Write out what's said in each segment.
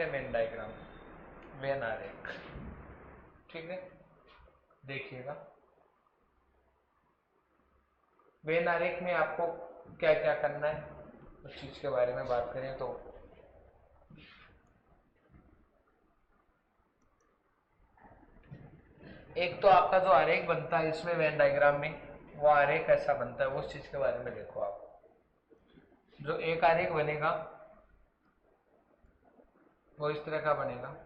है Venn diagram, when आरेख। ठीक है, देखिएगा वेन आरेख में आपको क्या क्या करना है उस चीज के बारे में बात करें तो एक तो आपका जो आरेख बनता है इसमें वेन डायग्राम में, वो आरेख कैसा बनता है उस चीज के बारे में देखो आप। जो एक आरेख बनेगा वो इस तरह का बनेगा।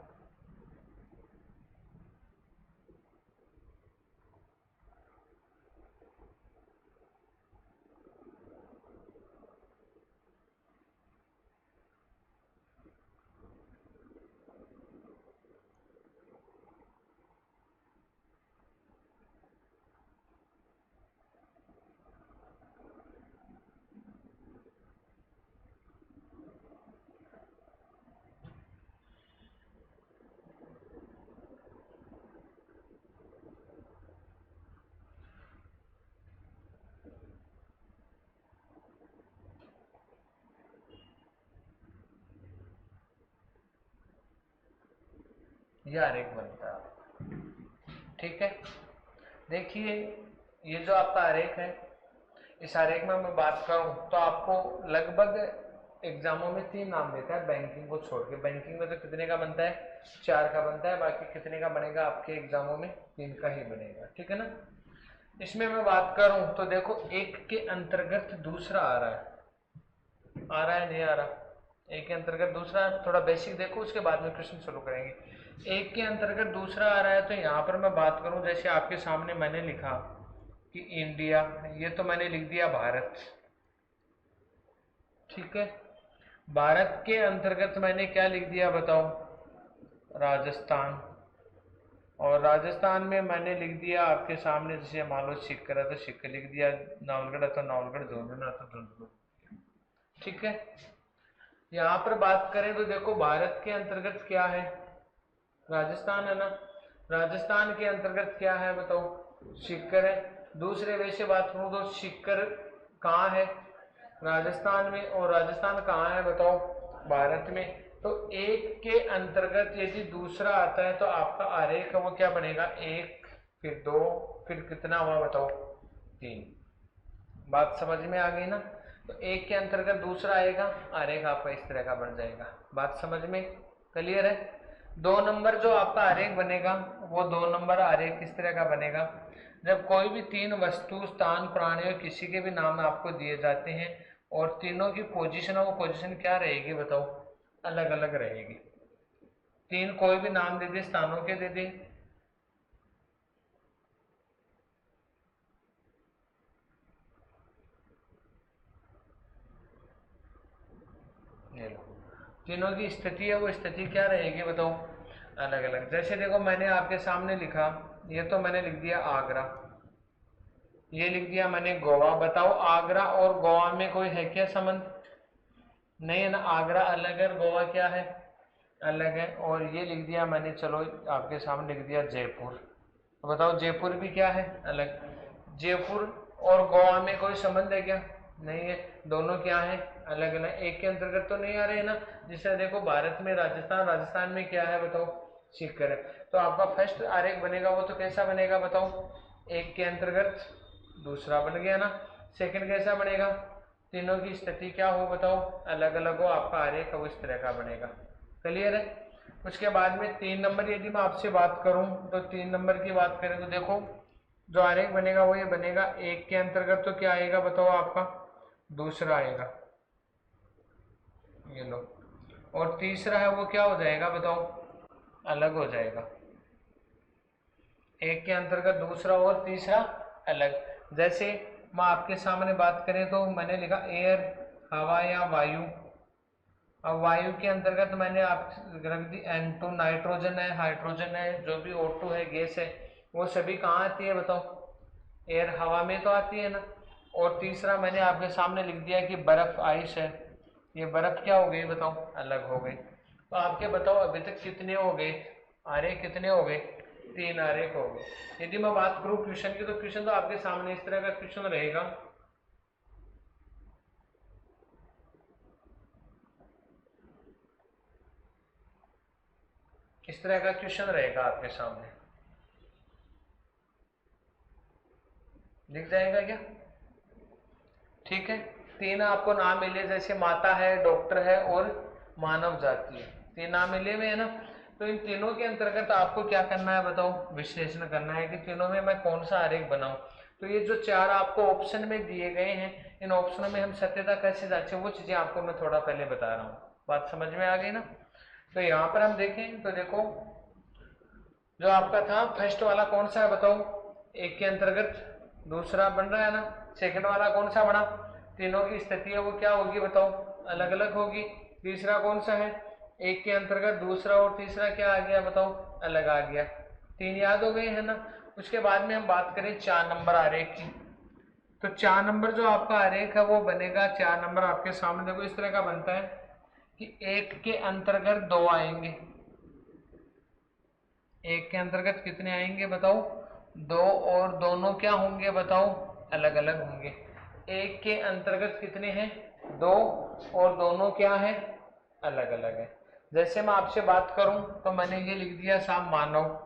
ये आरेख बनता है। ठीक है, देखिए ये जो आपका आरेख है, इस आरेख में मैं बात करूं तो आपको लगभग एग्जामों में 3 नाम देता है बैंकिंग को छोड़ के। बैंकिंग में तो कितने का बनता है, 4 का बनता है, बाकी कितने का बनेगा आपके एग्जामों में 3 का ही बनेगा। ठीक है ना। इसमें मैं बात करूं तो देखो एक के अंतर्गत दूसरा आ रहा है, आ रहा है नहीं आ रहा, एक के अंतर्गत दूसरा, थोड़ा बेसिक देखो उसके बाद में क्वेश्चन शुरू करेंगे। एक के अंतर्गत दूसरा आ रहा है तो यहाँ पर मैं बात करूं, जैसे आपके सामने मैंने लिखा कि इंडिया, ये तो मैंने लिख दिया भारत। ठीक है, भारत के अंतर्गत मैंने क्या लिख दिया बताओ, राजस्थान। और राजस्थान में मैंने लिख दिया आपके सामने, जैसे मान लो सिक्कर है तो सिक्कर लिख दिया, नवलगढ़ है तो नवलगढ़, झुंझुनू है तो झुंझुनू। ठीक है, यहाँ पर बात करें तो देखो भारत के अंतर्गत क्या है, राजस्थान है ना, राजस्थान के अंतर्गत क्या है बताओ, सिक्कर है। दूसरे वे से बात करूं तो सिक्कर कहाँ है, राजस्थान में, और राजस्थान कहाँ है बताओ, भारत में। तो एक के अंतर्गत यदि दूसरा आता है तो आपका आरेख वो क्या बनेगा, 1 फिर 2 फिर कितना हुआ बताओ, 3। बात समझ में आ गई ना। तो एक के अंतर्गत दूसरा आएगा, आरेख आपका इस तरह का बन जाएगा। बात समझ में क्लियर है। 2 नंबर जो आपका आरेख बनेगा वो 2 नंबर आरेख किस तरह का बनेगा, जब कोई भी 3 वस्तु, स्थान, प्राणी और किसी के भी नाम आपको दिए जाते हैं और तीनों की पोजीशन, वो पोजीशन क्या रहेगी बताओ, अलग अलग रहेगी। 3 कोई भी नाम दे दे, स्थानों के दे दे, ये लो, तीनों की स्थिति है वो स्थिति क्या रहेगी बताओ, अलग अलग। जैसे देखो मैंने आपके सामने लिखा, ये तो मैंने लिख दिया आगरा, ये लिख दिया मैंने गोवा। बताओ आगरा और गोवा में कोई है क्या संबंध, नहीं है ना, आगरा अलग है, गोवा क्या है, अलग है। और ये लिख दिया मैंने, चलो आपके सामने लिख दिया जयपुर, तो बताओ जयपुर भी क्या है, अलग। जयपुर और गोवा में कोई संबंध है क्या, नहीं है, दोनों क्या है, अलग अलग, एक के अंतर्गत तो नहीं आ रहे हैं ना। जिससे देखो भारत में राजस्थान, राजस्थान में क्या है बताओ, सीकर है। तो आपका फर्स्ट आरेख बनेगा वो तो कैसा बनेगा बताओ, एक के अंतर्गत दूसरा बन गया ना। सेकंड कैसा बनेगा, तीनों की स्थिति क्या हो बताओ, अलग अलग हो, आपका आरेख वो इस तरह का बनेगा। क्लियर है। उसके बाद में 3 नंबर यदि मैं आपसे बात करूं तो 3 नंबर की बात करें तो देखो जो आरेख बनेगा वो ये बनेगा, एक के अंतर्गत तो क्या आएगा बताओ आपका, दूसरा आएगा, ये लो। और तीसरा है वो क्या हो जाएगा बताओ, अलग हो जाएगा। एक के अंतर्गत दूसरा और तीसरा अलग। जैसे मैं आपके सामने बात करें तो मैंने लिखा एयर, हवा या वायु। अब वायु के अंतर्गत मैंने आप रख दी N2, नाइट्रोजन है, हाइड्रोजन है, जो भी O2 है, गैस है, वो सभी कहाँ आती है बताओ, एयर, हवा में तो आती है ना। और तीसरा मैंने आपके सामने लिख दिया कि बर्फ, आइस है, ये बर्फ क्या हो गई बताओ, अलग हो गई। तो आपके बताओ अभी तक कितने हो गए आरेख, कितने हो गए, 3 आरेख हो गए। यदि मैं बात करूं क्वेश्चन की तो क्वेश्चन तो आपके सामने इस तरह का क्वेश्चन रहेगा। इस तरह का क्वेश्चन रहेगा आपके सामने, दिख जाएगा क्या? ठीक है, तीन आपको नाम मिले, जैसे माता है, डॉक्टर है और मानव जाति है, तीन नाम मिले हुए है ना। तो इन तीनों के अंतर्गत आपको क्या करना है बताओ, विश्लेषण करना है कि तीनों में मैं कौन सा आरेख बनाऊं। तो ये जो चार आपको ऑप्शन में दिए गए हैं, इन ऑप्शनों में हम सत्यता कैसे जांचें, वो चीजें आपको मैं थोड़ा पहले बता रहा हूँ। बात समझ में आ गई ना? तो यहाँ पर हम देखें तो देखो, जो आपका था फर्स्ट वाला कौन सा है बताओ, एक के अंतर्गत दूसरा बन रहा है ना। सेकंड वाला कौन सा बना, तीनों की स्थिति है वो क्या होगी बताओ, अलग अलग होगी। तीसरा कौन सा है, एक के अंतर्गत दूसरा और तीसरा क्या आ गया बताओ, अलग आ गया। तीन याद हो गए है ना। उसके बाद में हम बात करें 4 नंबर आरेख की, तो 4 नंबर जो आपका आरेख है वो बनेगा, 4 नंबर आपके सामने देखो इस तरह का बनता है कि एक के अंतर्गत दो आएंगे। एक के अंतर्गत कितने आएंगे बताओ, दो, और दोनों क्या होंगे बताओ, अलग अलग होंगे। एक के अंतर्गत कितने हैं, दो, और दोनों क्या है, अलग अलग है। जैसे मैं आपसे बात करूं तो मैंने ये लिख दिया साहब मानव,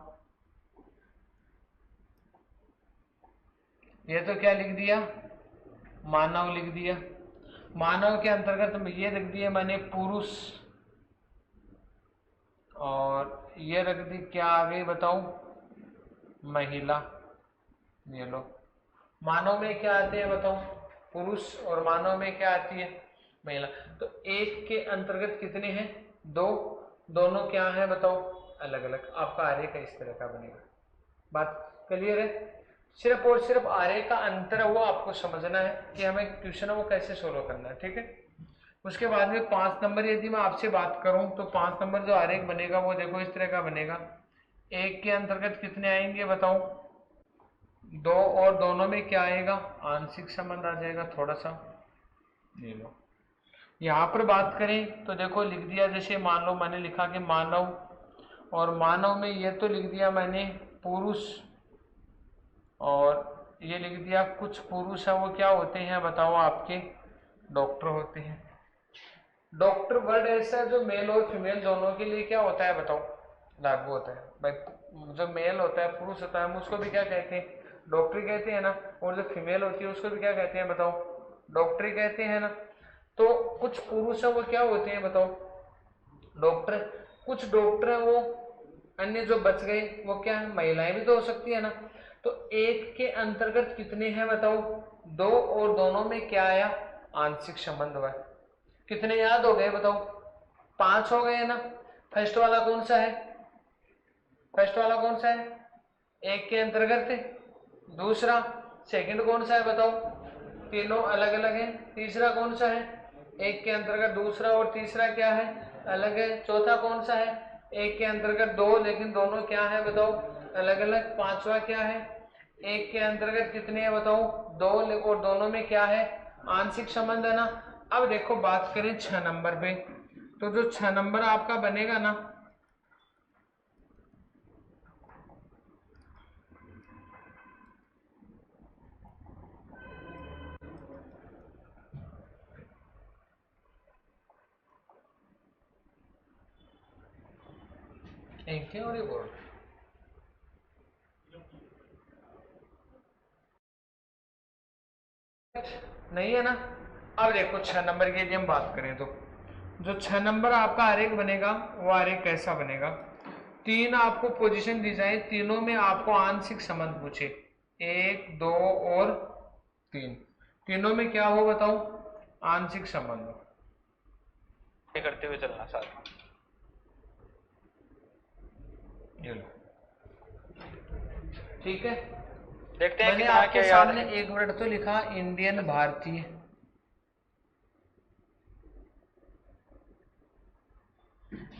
ये तो क्या लिख दिया, मानव लिख दिया। मानव के अंतर्गत ये लिख दिया मैंने पुरुष, और ये रख दी क्या आ गई बताओ, महिला। ये लो, मानव में क्या आते हैं बताओ, पुरुष, और मानव में क्या आती है, महिला। तो एक के अंतर्गत कितने हैं, दो, दोनों क्या है बताओ, अलग अलग। आपका आरेख इस तरह का बनेगा। बात क्लियर है? सिर्फ और सिर्फ आरेख का अंतर है वो आपको समझना है कि हमें क्वेश्चन वो कैसे सोल्व करना है, ठीक है। उसके बाद में 5 नंबर यदि मैं आपसे बात करूं तो 5 नंबर जो आरेख बनेगा वो देखो इस तरह का बनेगा। एक के अंतर्गत कितने आएंगे बताओ, दो, और दोनों में क्या आएगा, आंशिक संबंध आ जाएगा थोड़ा सा। ये लो, यहाँ पर बात करें तो देखो लिख दिया, जैसे मान लो मैंने लिखा कि मानव, और मानव में ये तो लिख दिया मैंने पुरुष, और ये लिख दिया कुछ पुरुष है वो क्या होते हैं बताओ, आपके डॉक्टर होते हैं। डॉक्टर वर्ड ऐसा है जो मेल और फीमेल दोनों के लिए क्या होता है बताओ, लागू होता है भाई। जो मेल होता है, पुरुष होता है, हम उसको भी क्या कहते हैं, डॉक्टरी कहते हैं ना। और जो फीमेल होती है उसको भी क्या कहते हैं बताओ, डॉक्टरी कहते हैं ना। तो कुछ पुरुष है वो क्या होते हैं बताओ, डॉक्टर। कुछ डॉक्टर है वो, अन्य जो बच गए वो क्या है, महिलाएं भी तो हो सकती है ना। तो एक के अंतर्गत कितने हैं बताओ, दो, और दोनों में क्या आया, आंशिक संबंध हुआ। कितने याद हो गए बताओ, 5 हो गए ना। फर्स्ट वाला कौन सा है, फर्स्ट वाला कौन सा है, एक के अंतर्गत। दूसरा, सेकंड कौन सा है बताओ, तीनों अलग अलग हैं। तीसरा कौन सा है, एक के अंतर्गत दूसरा और तीसरा क्या है, अलग है। चौथा कौन सा है, एक के अंतर्गत दो लेकिन दोनों क्या है बताओ, अलग अलग। पांचवा क्या है, एक के अंतर्गत कितने हैं बताओ, दो, और दोनों में क्या है, आंशिक संबंध है ना। अब देखो बात करें 6 नंबर पे, तो जो 6 नंबर आपका बनेगा ना, क्यों और ये बोल नहीं है ना। अब देखो 6 नंबर की यदि हम बात करें तो जो 6 नंबर आपका आरेख बनेगा वो आरेख कैसा बनेगा, तीन आपको पोजीशन दी जाए, तीनों में आपको आंशिक संबंध पूछे, 1, 2 और 3, तीनों में क्या हो बताओ, आंशिक संबंध करते हुए चलना साथ। ये लो, ठीक है। देखते हैं मैंने आपके सामने एक वर्ड तो लिखा इंडियन, भारतीय।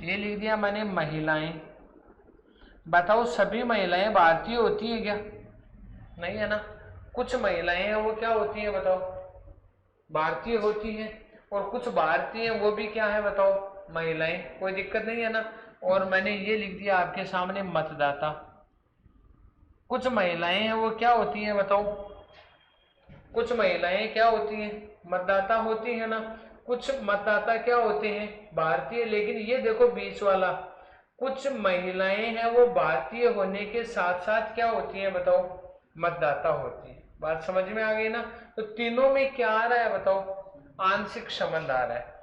ये लिख दिया मैंने महिलाएं। बताओ सभी महिलाएं भारतीय होती है क्या, नहीं है ना। कुछ महिलाएं हैं वो क्या होती है बताओ, भारतीय होती हैं। और कुछ भारतीय वो भी क्या है बताओ, महिलाएं। कोई दिक्कत नहीं है ना। और मैंने ये लिख दिया आपके सामने मतदाता। कुछ महिलाएं हैं वो क्या होती हैं बताओ, कुछ महिलाएं क्या होती हैं, मतदाता होती है ना। कुछ मतदाता क्या होते हैं, भारतीय। लेकिन ये देखो बीच वाला, कुछ महिलाएं हैं वो भारतीय होने के साथ साथ क्या होती हैं बताओ, मतदाता होती है। बात समझ में आ गई ना। तो तीनों में क्या आ रहा है बताओ, आंशिक संबंध आ रहा है।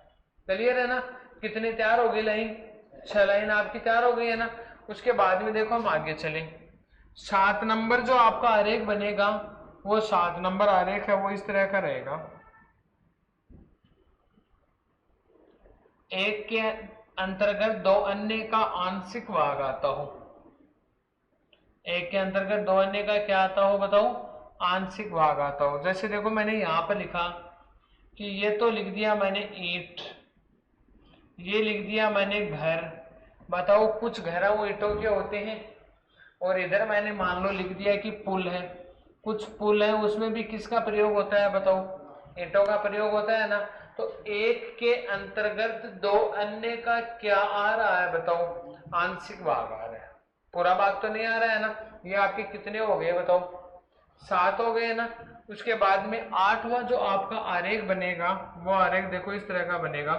क्लियर है ना। कितनी तैयार हो गई लाइन, 6 लाइन आपकी तैयार हो गई है ना। उसके बाद में देखो हम आगे चले। 7 नंबर जो आपका आरेख बनेगा वो 7 नंबर आरेख है वो इस तरह का रहेगा। एक के अंतर्गत दो अन्य का आंशिक भाग आता हो। एक के अंतर्गत दो अन्य का क्या आता हो बताओ, आंशिक भाग आता हो। जैसे देखो मैंने यहां पर लिखा कि ये तो लिख दिया मैंने ईंट, ये लिख दिया मैंने घर। बताओ कुछ घर वो ईंटों के होते हैं, और इधर मैंने मान लो लिख दिया कि पुल है। कुछ पुल है उसमें भी किसका प्रयोग होता है बताओ, ईंटों का प्रयोग होता है ना। तो एक के अंतर्गत दो अन्य का क्या आ रहा है बताओ, आंशिक भाग आ रहा है। पूरा भाग तो नहीं आ रहा है ना। ये आपके कितने हो गए बताओ, 7 हो गए ना। उसके बाद में 8वां जो आपका आरेख बनेगा वो आरेख देखो इस तरह का बनेगा।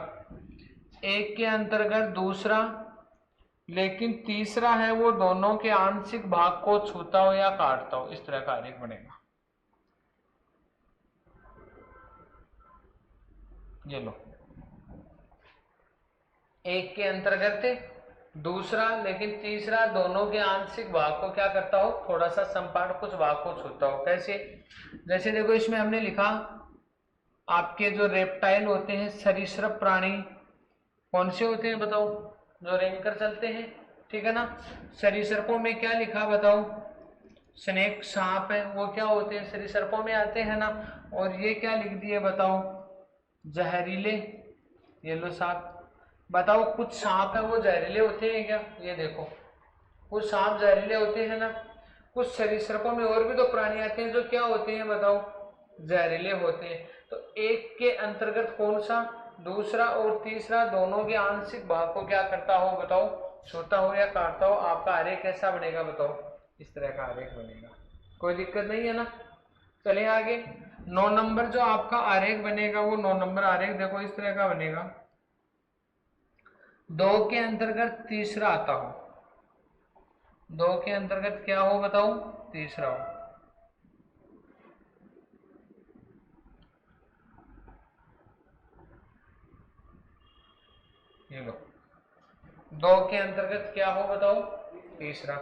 एक के अंतर्गत दूसरा लेकिन तीसरा है वो दोनों के आंशिक भाग को छूता हो या काटता हो, इस तरह का आरेख बनेगा। ये लो, एक के अंतर्गत दूसरा लेकिन तीसरा दोनों के आंशिक भाग को क्या करता हो, थोड़ा सा संपाट कुछ भाग को छूता हो। कैसे, जैसे देखो इसमें हमने लिखा आपके जो रेप्टाइल होते हैं सरीसृप प्राणी कौन से होते हैं बताओ, जो रेंगकर चलते हैं, ठीक है ना। सरीसृपों में क्या लिखा बताओ, स्नेक सांप है वो क्या होते हैं, सरीसृपों में आते हैं ना। और ये क्या लिख दिए बताओ, जहरीले, ये लो सांप। बताओ कुछ सांप है वो जहरीले होते हैं क्या, ये देखो कुछ सांप जहरीले होते हैं ना। कुछ सरीसृपों में और भी तो प्राणी आते हैं जो क्या होते हैं बताओ, जहरीले होते हैं। तो एक के अंतर्गत कौन सा, दूसरा और तीसरा दोनों के आंशिक भाग को क्या करता हो बताओ, छूता हो या काटता हो। आपका आरेख कैसा बनेगा बताओ, इस तरह का आरेख बनेगा। कोई दिक्कत नहीं है ना। चलिए आगे। 9 नंबर जो आपका आरेख बनेगा वो 9 नंबर आरेख देखो इस तरह का बनेगा। 2 के अंतर्गत तीसरा आता हो, 2 के अंतर्गत क्या हो बताओ, तीसरा हो। ये लो, 2 के अंतर्गत क्या हो बताओ, तीसरा।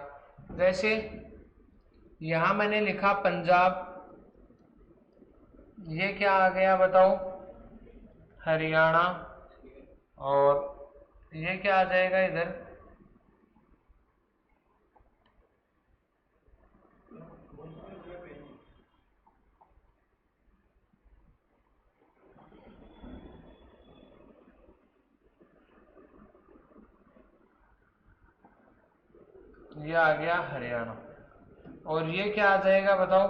जैसे यहां मैंने लिखा पंजाब, ये क्या आ गया बताओ, हरियाणा। और ये क्या आ जाएगा इधर, ये आ गया हरियाणा। और ये क्या आ जाएगा बताओ,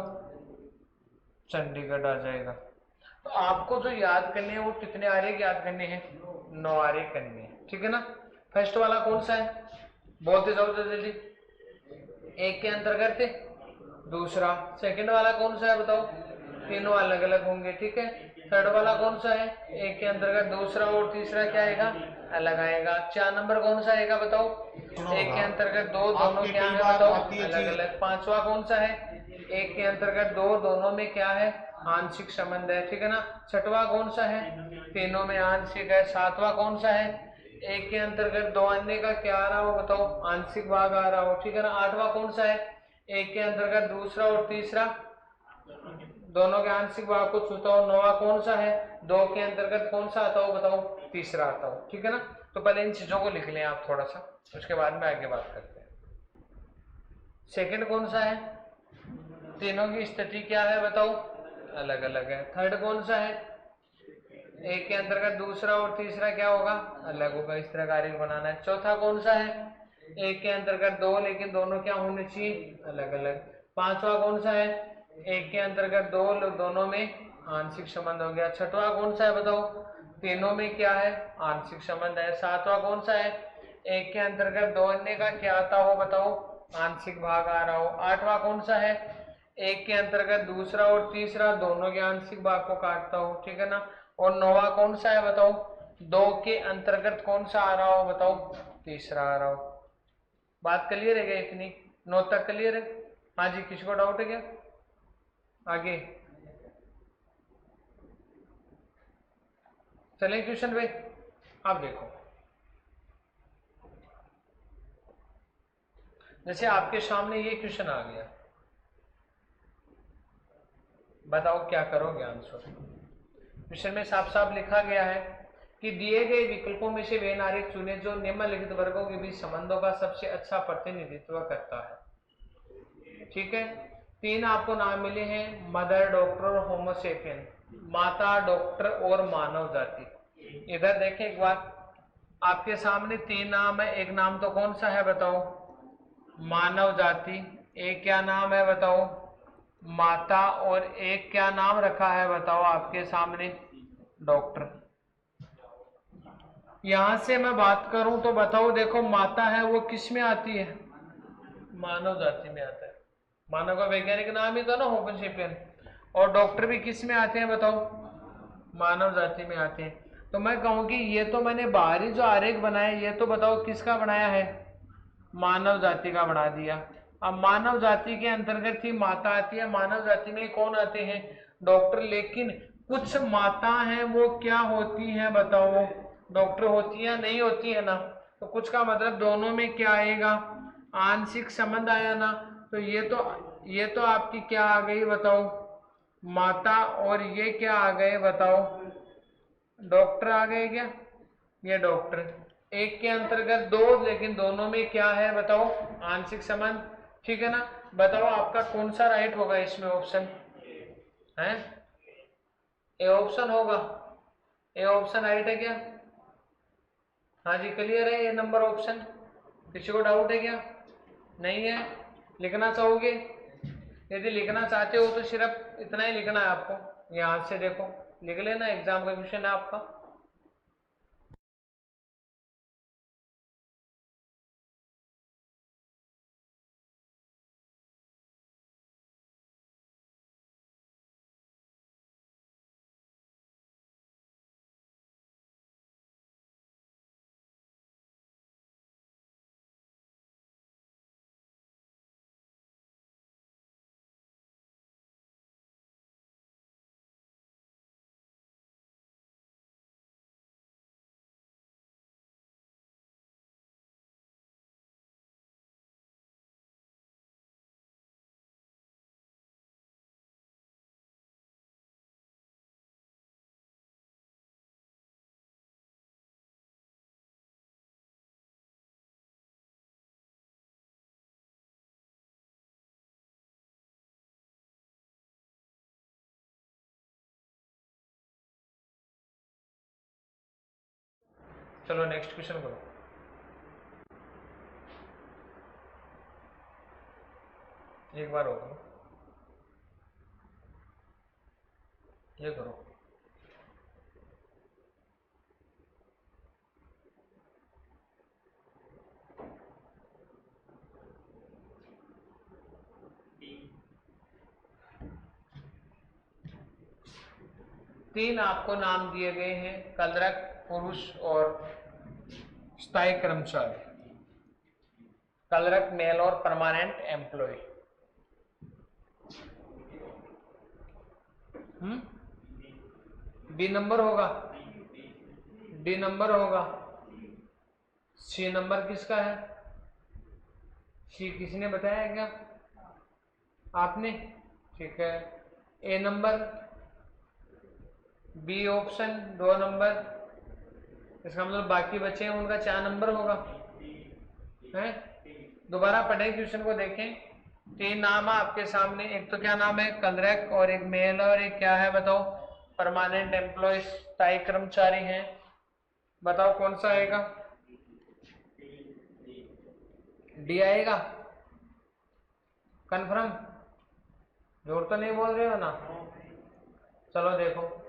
चंडीगढ़ आ जाएगा। तो आपको जो याद करने हैं वो कितने आरेख याद करने हैं, 9 आरेख करने हैं, ठीक है ना। फर्स्ट वाला कौन सा है, बोलते जाओ जल्दी। एक के अंतर्गत दूसरा। सेकंड वाला कौन सा है बताओ, तीनों अलग अलग होंगे, ठीक है। थर्ड वाला कौन सा है, एक के अंतर्गत दूसरा और तीसरा क्या आएगा, अलग आएगा। 4 नंबर कौन सा आएगा बताओ, एक के अंतर्गत दो, दोनों क्या है बताओ, अलग अलग। 5वां कौन सा है, एक के अंतर्गत दो, दोनों में क्या है, आंशिक संबंध है, ठीक है ना। 6वां कौन सा है, तीनों में आंशिक है। 7वां कौन सा है, एक के अंतर्गत दो अन्य का क्या आ रहा हो बताओ, आंशिक भाग आ रहा हो, ठीक है ना। 8वां कौन सा है, एक के अंतर्गत दूसरा और तीसरा दोनों के आंशिक भाग को छूता हो। 9वां कौन सा है, 2 के अंतर्गत कौन सा आता हो बताओ, तीसरा आता हो, ठीक है ना। तो पहले इन चीजों को लिख लें आप थोड़ा सा, उसके बाद में आगे बात करते हैं। सेकंड कौन सा है, तीनों की स्थिति क्या है बताओ, अलग अलग है। थर्ड कौन सा है, एक के अंतर्गत दूसरा और तीसरा क्या होगा, अलग होगा। इस तरह का आरेख बनाना है। चौथा कौन सा है, एक के अंतर्गत दो लेकिन दोनों क्या होने चाहिए, अलग अलग। 5वां कौन सा है, एक के अंतर्गत दो दोनों में आंशिक संबंध हो गया। 6वां कौन सा है बताओ, तीनों में क्या है, आंशिक संबंध है। 7वां कौन सा है, एक के अंतर्गत दो अन्य का क्या आता हो बताओ, आंशिक भाग आ रहा हो। 8वां कौन सा है, एक के अंतर्गत दूसरा और तीसरा दोनों के आंशिक भाग को काटता हो, ठीक है ना। और 9वां कौन सा है बताओ, 2 के अंतर्गत कौन सा आ रहा हो बताओ, तीसरा आ रहा हो। बात क्लियर है क्या? इतनी 9 तक क्लियर है? हाँ जी, किसी को डाउट है क्या आगे? चलें क्वेश्चन पे। आप देखो, जैसे आपके सामने ये क्वेश्चन आ गया, बताओ क्या करोगे आंसर। क्वेश्चन में साफ साफ लिखा गया है कि दिए गए विकल्पों में से वे नारे चुने जो निम्नलिखित वर्गों के बीच संबंधों का सबसे अच्छा प्रतिनिधित्व करता है। ठीक है, 3 आपको नाम मिले हैं, मदर, डॉक्टर और होमोसेपियन, माता, डॉक्टर और मानव जाति। इधर देखें एक बार, आपके सामने 3 नाम है, एक नाम तो कौन सा है बताओ? मानव जाति। एक क्या नाम है बताओ? माता। और एक क्या नाम रखा है बताओ आपके सामने? डॉक्टर। यहां से मैं बात करूं तो बताओ, देखो माता है वो किस में आती है? मानव जाति में आता है। मानव का वैज्ञानिक नाम ही तो ना होमो सेपियन। और डॉक्टर भी किस में आते हैं बताओ? मानव जाति में आते हैं। तो मैं कहूं कि ये तो मैंने बाहरी जो आरेख बनाया, ये तो बताओ किसका बनाया है? मानव जाति का बना दिया। अब मानव जाति के अंतर्गत ही माता आती है, मानव जाति में कौन आते हैं? डॉक्टर। लेकिन कुछ माता हैं वो क्या होती हैं बताओ? डॉक्टर होती है नहीं होती है ना? तो कुछ का मतलब दोनों में क्या आएगा? आंशिक संबंध आया ना? तो ये तो आपकी क्या आ गई बताओ? माता। और ये क्या आ गए बताओ? डॉक्टर आ गए क्या? ये डॉक्टर। एक के अंतर्गत 2, लेकिन दोनों में क्या है बताओ? आंशिक संबंध। ठीक है ना? बताओ आपका कौन सा राइट होगा इसमें ऑप्शन है? ए ऑप्शन होगा। ए ऑप्शन राइट है क्या? हाँ जी, क्लियर है ये नंबर ऑप्शन? किसी को डाउट है क्या? नहीं है? लिखना चाहोगे? यदि लिखना चाहते हो तो सिर्फ इतना ही लिखना है आपको। यहां से देखो, लिख लेना, एग्जाम का क्वेश्चन है आपका। चलो नेक्स्ट क्वेश्चन करो। एक बार हो करो, ये करो। तीन आपको नाम दिए गए हैं, कलरक, पुरुष और स्थायी कर्मचारी। कलरक मेल और परमानेंट एम्प्लॉय। बी नंबर होगा, डी नंबर होगा, सी नंबर किसका है? सी किसने बताया क्या? आपने? ठीक है। ए नंबर, बी ऑप्शन 2 नंबर। इसका मतलब बाकी बचे हैं उनका 4 नंबर होगा है? दोबारा पढ़े क्वेश्चन को देखें। 3 नाम है आपके सामने, एक तो क्या नाम है? कलरक, और एक मेल, और एक क्या है बताओ? परमानेंट एम्प्लॉय, स्थायी कर्मचारी हैं। बताओ कौन सा आएगा? डी आएगा? कन्फर्म? झूठ तो नहीं बोल रहे हो ना? चलो देखो,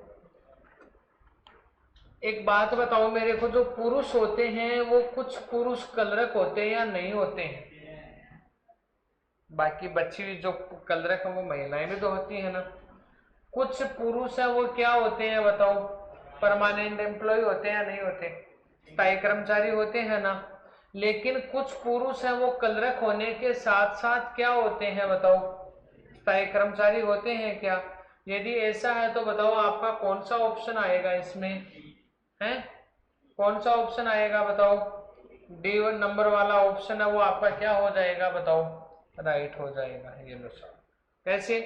एक बात बताओ मेरे को, जो पुरुष होते हैं वो कुछ पुरुष कलरक होते हैं या नहीं होते हैं? बाकी बच्ची जो कलरक है वो महिलाएं भी तो होती है ना? कुछ पुरुष है वो क्या होते हैं बताओ? परमानेंट एम्प्लॉय होते हैं या नहीं होते? स्थायी कर्मचारी होते हैं ना? लेकिन कुछ पुरुष हैं वो क्लर्क होने के साथ साथ क्या होते हैं बताओ, स्थायी कर्मचारी होते हैं क्या? यदि ऐसा है तो बताओ आपका कौन सा ऑप्शन आएगा इसमें, है कौन सा ऑप्शन आएगा बताओ? डी नंबर वाला ऑप्शन है वो आपका क्या हो जाएगा बताओ, राइट हो जाएगा। ये लो सर, कैसे?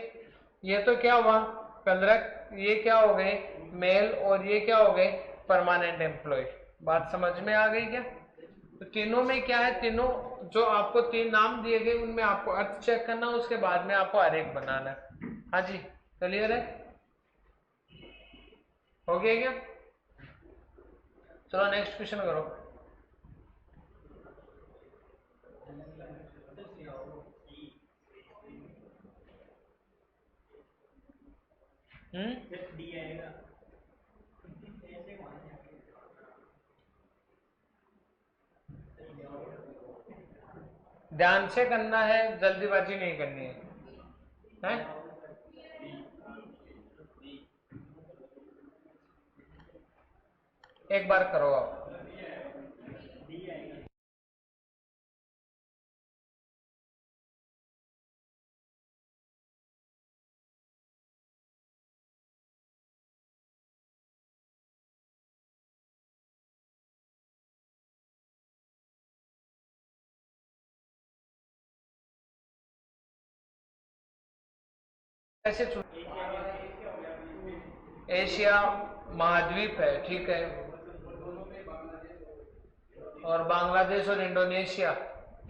ये तो क्या हुआ क्लर्क, ये क्या हो गए मेल, और ये क्या हो गए परमानेंट एम्प्लॉय। बात समझ में आ गई क्या? तो तीनों में क्या है, तीनों जो आपको तीन नाम दिए गए उनमें आपको अर्थ चेक करना, उसके बाद में आपको आरेख बनाना है। हाँ जी, क्लियर है? हो गया क्या? चलो नेक्स्ट क्वेश्चन करो। ध्यान से करना है, जल्दीबाजी नहीं करनी है? एक बार करो आप। कैसे एशिया महाद्वीप है, ठीक है, और बांग्लादेश और इंडोनेशिया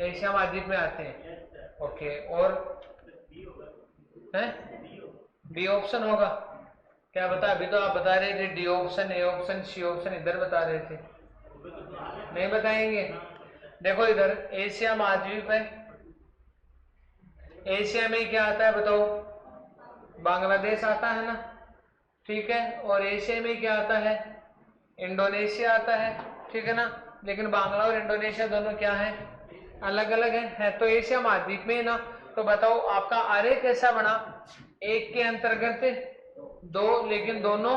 एशिया महाद्वीप में आते हैं। ओके, और है बी ऑप्शन होगा क्या? बता, अभी तो आप बता रहे थे D option, A option, C option इधर बता रहे थे, नहीं बताएंगे? देखो इधर एशिया महाद्वीप है, एशिया में क्या आता है बताओ? बांग्लादेश आता है ना, ठीक है, और एशिया में क्या आता है? इंडोनेशिया आता है, ठीक है ना। लेकिन बांग्ला और इंडोनेशिया दोनों क्या है? अलग अलग है तो एशिया महाद्वीप में है ना। तो बताओ आपका आरेख कैसा बना? एक के अंतर्गत दो लेकिन दोनों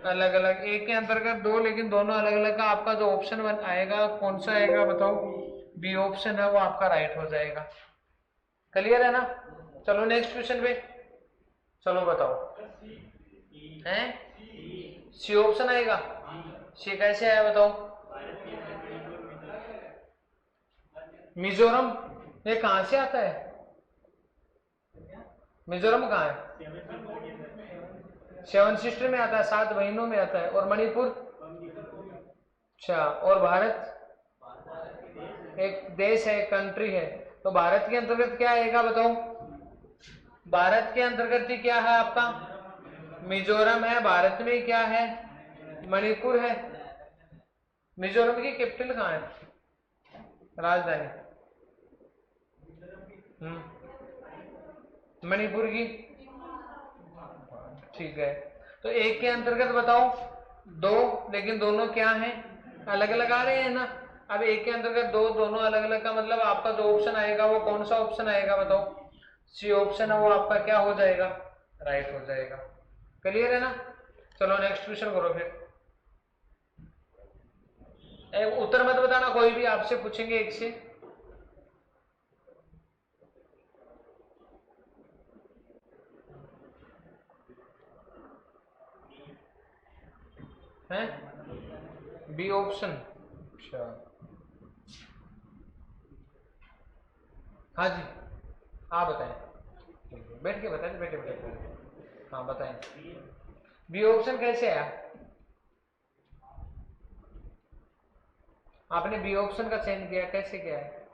अलग अलग, एक के अंतर्गत दो लेकिन दोनों अलग अलग का आपका जो ऑप्शन आएगा कौन सा आएगा बताओ? बी ऑप्शन है वो आपका राइट हो जाएगा। क्लियर है ना? चलो नेक्स्ट क्वेश्चन पे, चलो बताओ। हैं सी ऑप्शन आएगा? सी कैसे आया बताओ? मिजोरम, ये कहां से आता है? मिजोरम कहाँ है? सेवन सिस्टर में आता है, 7 बहनों में आता है। और मणिपुर? अच्छा, और भारत? एक देश है, कंट्री है। तो भारत के अंतर्गत क्या आएगा बताओ? भारत के अंतर्गत ही क्या है आपका? मिजोरम है। भारत में क्या है? मणिपुर है। मिजोरम की कैपिटल कहाँ है, राजधानी? मणिपुर की, ठीक है। तो एक के अंतर्गत बताओ दो, लेकिन दोनों क्या हैं? अलग अलग आ रहे हैं ना। अब एक के अंतर्गत दो, दोनों अलग अलग का मतलब आपका जो ऑप्शन आएगा वो कौन सा ऑप्शन आएगा बताओ? सी ऑप्शन है वो आपका क्या हो जाएगा? राइट हो जाएगा। क्लियर है ना? चलो नेक्स्ट क्वेश्चन करो फिर। उत्तर मत बताना, कोई भी आपसे पूछेंगे एक से। हैं बी ऑप्शन? अच्छा, हाँ जी, हाँ बताएं, बैठ के बताएं, बैठे बैठे, हाँ बताएं। बी ऑप्शन कैसे आया? आपने बी ऑप्शन का चयन किया, कैसे किया है?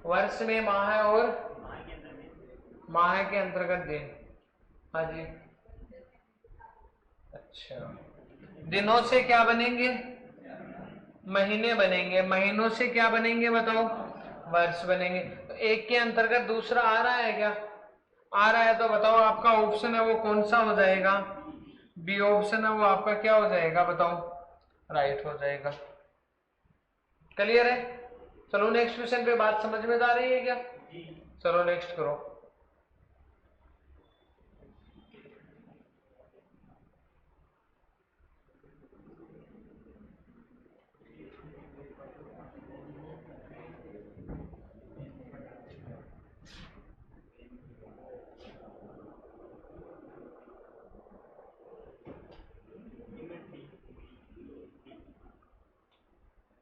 वर्ष में माह है और माह के अंतर्गत दिन। हाँ जी, अच्छा, दिनों से क्या बनेंगे? महीने बनेंगे। महीनों से क्या बनेंगे बताओ? वर्ष बनेंगे। तो एक के अंतर्गत दूसरा आ रहा है क्या? आ रहा है, तो बताओ आपका ऑप्शन है वो कौन सा हो जाएगा? बी ऑप्शन है वो आपका क्या हो जाएगा बताओ? राइट हो जाएगा। क्लियर है? चलो नेक्स्ट क्वेश्चन पे, बात समझ में आ रही है क्या? चलो नेक्स्ट करो।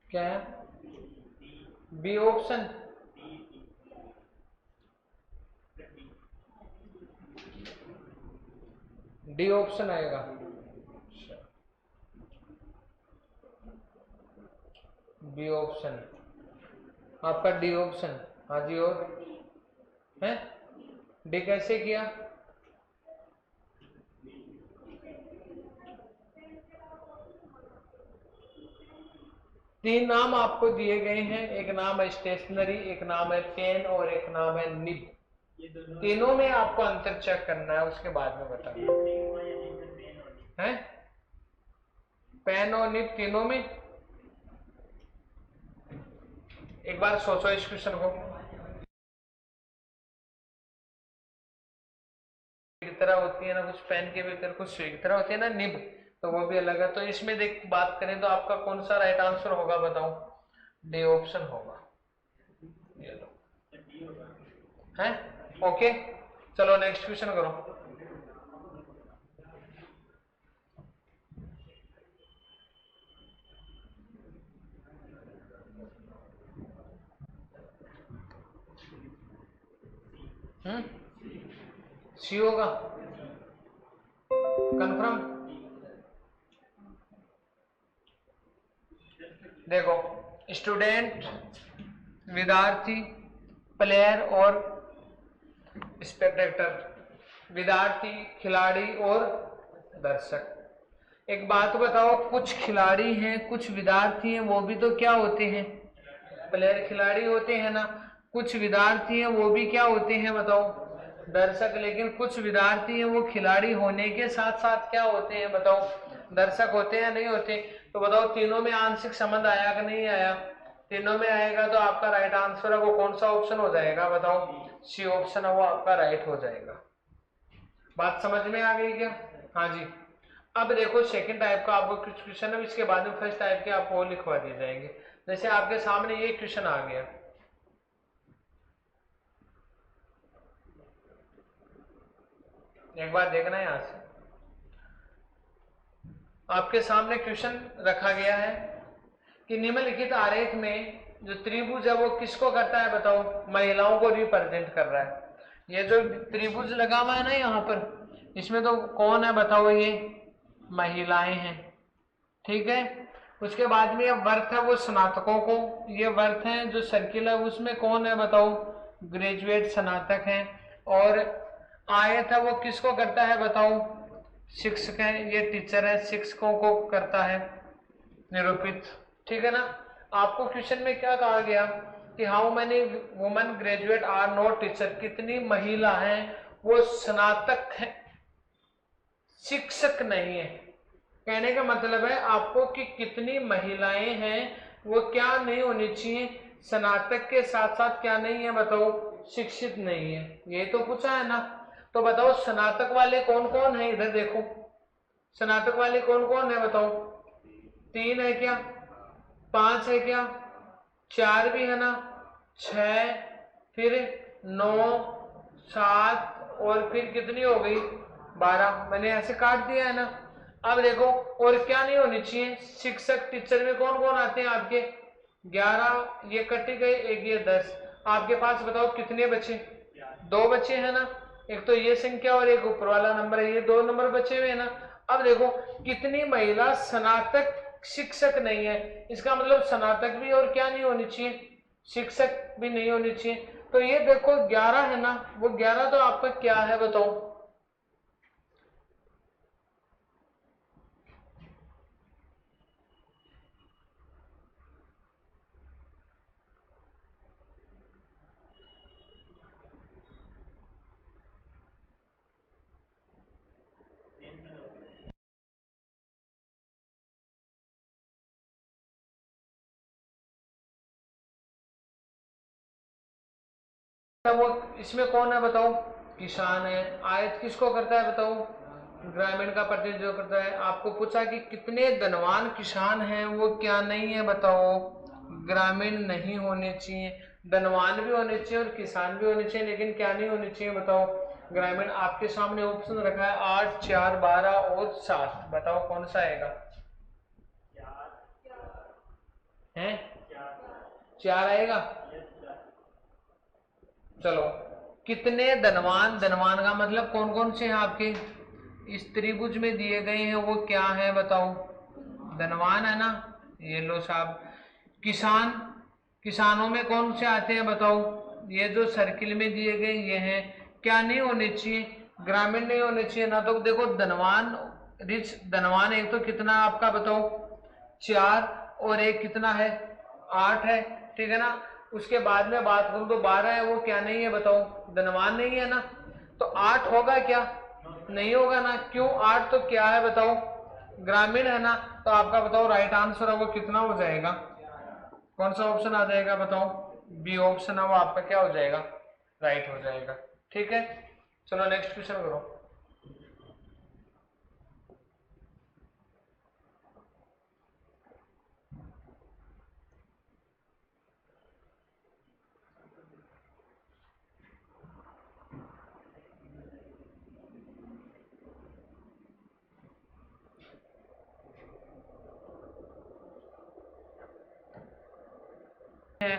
क्या है? B option. डी ऑप्शन आएगा। बी ऑप्शन आपका, डी ऑप्शन। हाँ जी, और है डी कैसे किया? तीन नाम आपको दिए गए हैं, एक नाम है स्टेशनरी, एक नाम है पेन और एक नाम है निब। तीनों में आपको अंतर चेक करना है, उसके बाद में बताना है। पेन और निब तीनों में एक बार सोचो इस क्वेश्चन को। की तरह होती है ना, कुछ पेन के भीतर कुछ सुई की तरह होती है ना निब, तो वो भी अलग है। तो इसमें देख बात करें तो आपका कौन सा राइट आंसर होगा बताओ? डी ऑप्शन होगा। ये लो है। ओके, चलो नेक्स्ट क्वेश्चन करो। सी होगा कंफर्म। देखो, स्टूडेंट, विद्यार्थी, प्लेयर और स्पेक्टेटर, विद्यार्थी, खिलाड़ी और दर्शक। एक बात बताओ, कुछ खिलाड़ी हैं कुछ विद्यार्थी हैं, वो भी तो क्या होते हैं? प्लेयर, खिलाड़ी होते हैं ना। कुछ विद्यार्थी हैं वो भी क्या होते हैं बताओ? दर्शक। लेकिन कुछ विद्यार्थी हैं वो खिलाड़ी होने के साथ साथ क्या होते हैं बताओ? दर्शक होते हैं, नहीं होते? तो बताओ तीनों में आंशिक संबंध आया कि नहीं आया? तीनों में आएगा तो आपका राइट आंसर है वो कौन सा ऑप्शन हो जाएगा बताओ? सी ऑप्शन है वो आपका राइट हो जाएगा। बात समझ में आ गई क्या? हाँ जी। अब देखो सेकंड टाइप का आपको कुछ क्वेश्चन है, इसके बाद में फर्स्ट टाइप के आपको लिखवा दिए जाएंगे। जैसे आपके सामने ये क्वेश्चन आ गया, एक बार देखना है यहां से। आपके सामने क्वेश्चन रखा गया है कि निम्नलिखित आरेख में जो त्रिभुज है वो किसको करता है बताओ? महिलाओं को रिप्रेजेंट कर रहा है। ये जो त्रिभुज लगा हुआ है ना यहाँ पर, इसमें तो कौन है बताओ? ये महिलाएं हैं, ठीक है। उसके बाद में ये वर्थ है वो स्नातकों को, ये वर्थ है जो सर्किल है उसमें कौन है बताओ? ग्रेजुएट स्नातक हैं। और आयत है वो किसको करता है बताओ? शिक्षक है, ये टीचर है, शिक्षकों को करता है निरूपित, ठीक है ना। आपको क्वेश्चन में क्या कहा गया कि how many women graduate are not teacher, कितनी महिला हैं वो स्नातक है, शिक्षक नहीं है। कहने का मतलब है आपको कि कितनी महिलाएं हैं वो क्या नहीं होनी चाहिए? स्नातक के साथ साथ क्या नहीं है बताओ? शिक्षित नहीं है। ये तो पूछा है ना। तो बताओ स्नातक वाले कौन कौन है? इधर देखो, स्नातक वाले कौन कौन है बताओ? 3 है क्या? 5 है क्या? 4 भी है ना? 6, फिर 9, 7 और फिर कितनी हो गई? 12। मैंने ऐसे काट दिया है ना। अब देखो और क्या नहीं होनी चाहिए? शिक्षक, टीचर में कौन कौन आते हैं आपके? 11, ये कट गए, एक ये 10। आपके पास बताओ कितने बचे? 2 बचे हैं ना। एक तो ये संख्या और एक ऊपर वाला नंबर है, ये 2 नंबर बचे हुए हैं ना। अब देखो कितनी महिला स्नातक शिक्षक नहीं है, इसका मतलब स्नातक भी और क्या नहीं होनी चाहिए? शिक्षक भी नहीं होनी चाहिए। तो ये देखो 11 है ना, वो 11 तो आपका क्या है बताओ? वो इसमें कौन है बताओ? किसान है। आयत किसको करता है बताओ? ग्रामीण का प्रतिनिधित्व करता है। आपको पूछा कि कितने धनवान किसान हैं, वो क्या नहीं है बताओ? ग्रामीण नहीं होने चाहिए। धनवान भी होने चाहिए और किसान भी होने चाहिए, लेकिन क्या नहीं होने चाहिए बताओ? ग्रामीण। आपके सामने ऑप्शन रखा है 8, 4, 12 और 7, बताओ कौन सा आएगा? है 4 आएगा। चलो, कितने धनवान, धनवान का मतलब कौन कौन से हैं आपके इस त्रिभुज में दिए गए हैं, वो क्या है बताओ? धनवान है ना, ये लो साहब। किसान, किसानों में कौन से आते हैं बताओ? ये जो सर्किल में दिए गए ये हैं। क्या नहीं होने चाहिए? ग्रामीण नहीं होने चाहिए ना। तो देखो धनवान, रिच धनवान, एक तो कितना आपका बताओ? 4, और एक कितना है? 8 है, ठीक है ना। उसके बाद में बात करूं तो 12 है, वो क्या नहीं है बताओ? धनवान नहीं है ना। तो 8 होगा क्या? नहीं होगा ना। क्यों? 8 तो क्या है बताओ? ग्रामीण है ना। तो आपका बताओ राइट आंसर है वो कितना हो जाएगा? कौन सा ऑप्शन आ जाएगा बताओ? बी ऑप्शन है वो आपका क्या हो जाएगा? राइट हो जाएगा। ठीक है, चलो नेक्स्ट क्वेश्चन करो।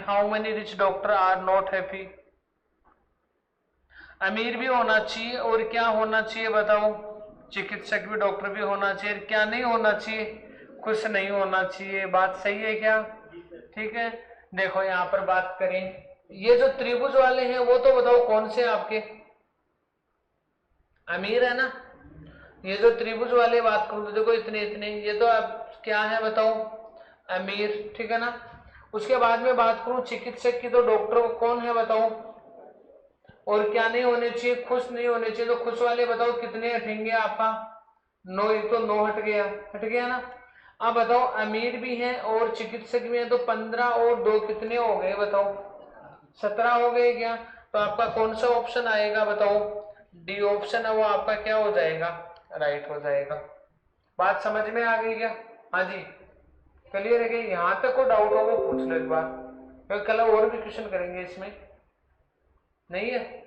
How many rich doctor R not happy? अमीर भी होना चाहिए और क्या होना चाहिए बताओ? चिकित्सक भी, डॉक्टर भी होना चाहिए। क्या नहीं होना चाहिए? खुश नहीं होना चाहिए। बात सही है क्या? ठीक है, देखो यहाँ पर बात करें, ये जो त्रिभुज वाले हैं वो तो बताओ कौन से आपके? अमीर है ना। ये जो त्रिभुज वाले बात करूं तो देखो इतने इतने, ये तो आप क्या है बताओ? अमीर, ठीक है ना। उसके बाद में बात करूं चिकित्सक की, तो डॉक्टर कौन है बताओ? और क्या नहीं होने चाहिए? खुश नहीं होने चाहिए। तो खुश वाले बताओ कितने हटेंगे आपका? 9, एक तो 9 हट गया ना। अब बताओ अमीर भी है और चिकित्सक भी है, तो 15 और 2 कितने हो गए बताओ? 17 हो गए क्या? तो आपका कौन सा ऑप्शन आएगा बताओ? डी ऑप्शन है वो आपका क्या हो जाएगा? राइट हो जाएगा। बात समझ में आ गई क्या? हाँ जी, क्लियर है क्या? यहाँ तक को डाउट हो वो पूछ लो एक बार, कल और भी क्वेश्चन करेंगे इसमें। नहीं है?